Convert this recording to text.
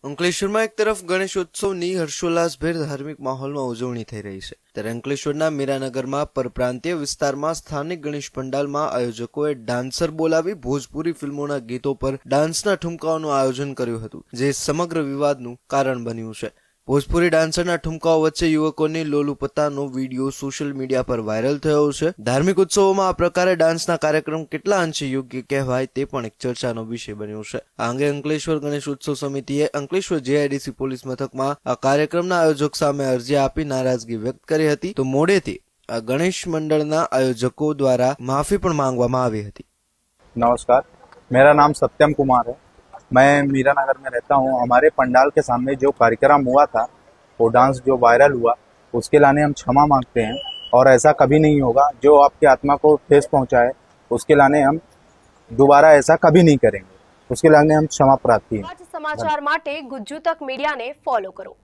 અંકલેશ્વરમાં એક તરફ ગણેશોત્સવની હર્ષોલ્લાસભેર ધાર્મિક માહોલમાં ઉજવણી થઈ રહી છે, ત્યારે અંકલેશ્વરના મીરાનગરમાં પરપ્રાંતીય વિસ્તારમાં સ્થાનિક ગણેશ પંડાલમાં આયોજકોએ ડાન્સર બોલાવી ભોજપુરી ફિલ્મોના ગીતો પર ડાન્સના ઠુમકાઓનું આયોજન કર્યું હતું, જે સમગ્ર વિવાદનું કારણ બન્યું છે। ભોજપુરી ડાન્સરના ઠુમકાઓ વચ્ચે યુવકોની લોલુપતાનો વિડીયો સોશિયલ મીડિયા પર વાયરલ થયો છે। ધાર્મિક ઉત્સવોમાં આ પ્રકારે ડાન્સના કાર્યક્રમ કેટલા અંશે યોગ્ય કહેવાય તે પણ એક ચર્ચાનો વિષય બન્યો છે। આ અંગે અંકલેશ્વર ગણેશ ઉત્સવ સમિતિએ અંકલેશ્વર JIDC પોલીસ મથકમાં આ કાર્યક્રમના આયોજક સામે અરજી આપી નારાજગી વ્યક્ત કરી હતી, તો મોડેથી આ ગણેશ મંડળના આયોજકો દ્વારા માફી પણ માંગવામાં આવી હતી। नमस्कार, मेरा नाम सत्यम कुमार है। मैं मीरानगर में रहता हूँ। हमारे पंडाल के सामने जो कार्यक्रम हुआ था, वो डांस जो वायरल हुआ, उसके लाने हम क्षमा मांगते हैं और ऐसा कभी नहीं होगा। जो आपकी आत्मा को ठेस पहुंचाए उसके लाने हम दोबारा ऐसा कभी नहीं करेंगे। उसके लाने हम क्षमा प्रार्थी हैं। समाचार માટે ગુજ્જુ તક મીડિયાને ફોલો કરો।